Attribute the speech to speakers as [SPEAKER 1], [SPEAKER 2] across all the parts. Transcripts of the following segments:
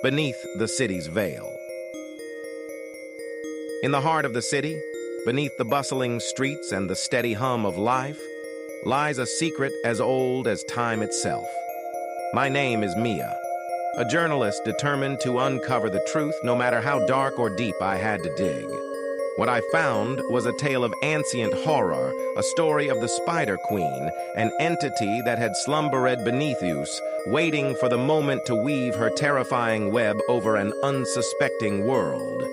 [SPEAKER 1] beneath the city's veil. In the heart of the city, beneath the bustling streets and the steady hum of life, lies a secret as old as time itself. My name is Mia, a journalist determined to uncover the truth no matter how dark or deep I had to dig. What I found was a tale of ancient horror, a story of the Spider Queen, an entity that had slumbered beneath us, waiting for the moment to weave her terrifying web over an unsuspecting world.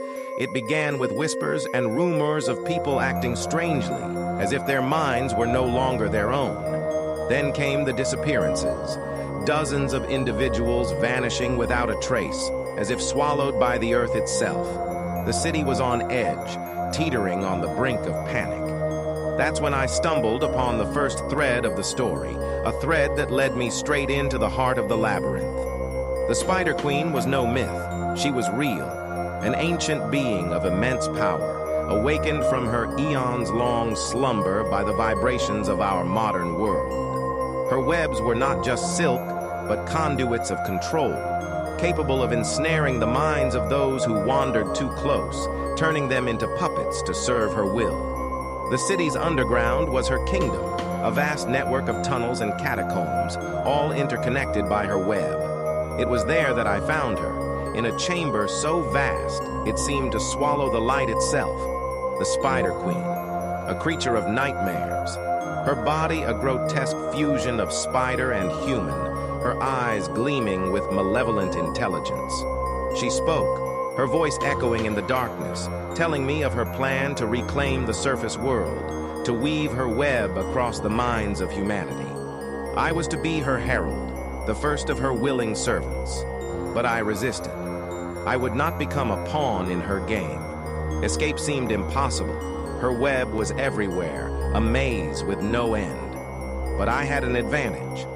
[SPEAKER 1] It began with whispers and rumors of people acting strangely, as if their minds were no longer their own. Then came the disappearances, dozens of individuals vanishing without a trace, as if swallowed by the earth itself. The city was on edge, teetering on the brink of panic. That's when I stumbled upon the first thread of the story, a thread that led me straight into the heart of the labyrinth. The Spider Queen was no myth. She was real, an ancient being of immense power, awakened from her eons-long slumber by the vibrations of our modern world. Her webs were not just silk, but conduits of control, capable of ensnaring the minds of those who wandered too close, turning them into puppets to serve her will. The city's underground was her kingdom, a vast network of tunnels and catacombs, all interconnected by her web. It was there that I found her, in a chamber so vast it seemed to swallow the light itself. The Spider Queen, a creature of nightmares, her body a grotesque fusion of spider and human, her eyes gleaming with malevolent intelligence. She spoke, her voice echoing in the darkness, telling me of her plan to reclaim the surface world, to weave her web across the minds of humanity. I was to be her herald, the first of her willing servants. But I resisted. I would not become a pawn in her game. Escape seemed impossible. Her web was everywhere, a maze with no end. But I had an advantage.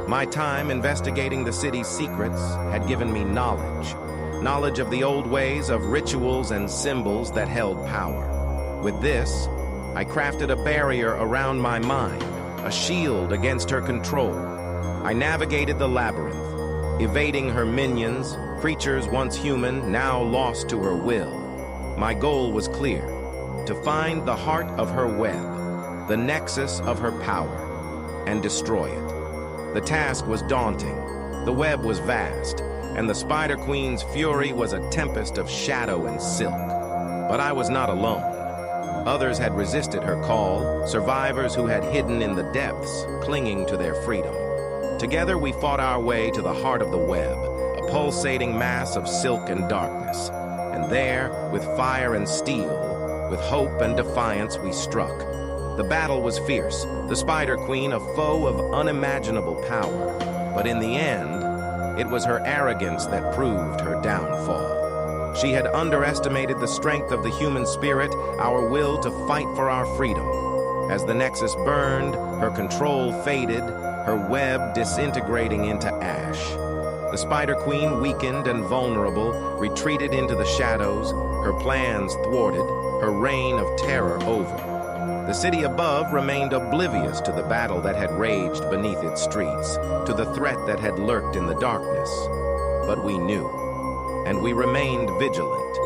[SPEAKER 1] My time investigating the city's secrets had given me knowledge of the old ways of rituals and symbols that held power. With this, I crafted a barrier around my mind, a shield against her control. I navigated the labyrinth, evading her minions, creatures once human, now lost to her will. My goal was clear: to find the heart of her web, the nexus of her power, and destroy it. The task was daunting. The web was vast, and the Spider Queen's fury was a tempest of shadow and silk. But I was not alone. Others had resisted her call, survivors who had hidden in the depths, clinging to their freedom. Together we fought our way to the heart of the web, a pulsating mass of silk and darkness. And there, with fire and steel, with hope and defiance, we struck. The battle was fierce, the Spider Queen a foe of unimaginable power. But in the end, it was her arrogance that proved her downfall. She had underestimated the strength of the human spirit, our will to fight for our freedom. As the nexus burned, her control faded, her web disintegrating into ash. The Spider Queen, weakened and vulnerable, retreated into the shadows, her plans thwarted, her reign of terror over. The city above remained oblivious to the battle that had raged beneath its streets, to the threat that had lurked in the darkness. But we knew, and we remained vigilant,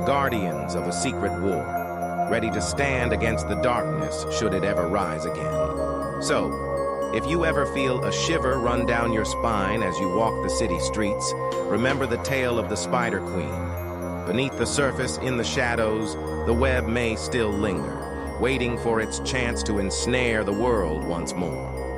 [SPEAKER 1] guardians of a secret war, ready to stand against the darkness should it ever rise again. So, if you ever feel a shiver run down your spine as you walk the city streets, remember the tale of the Spider Queen. Beneath the surface, in the shadows, the web may still linger, waiting for its chance to ensnare the world once more.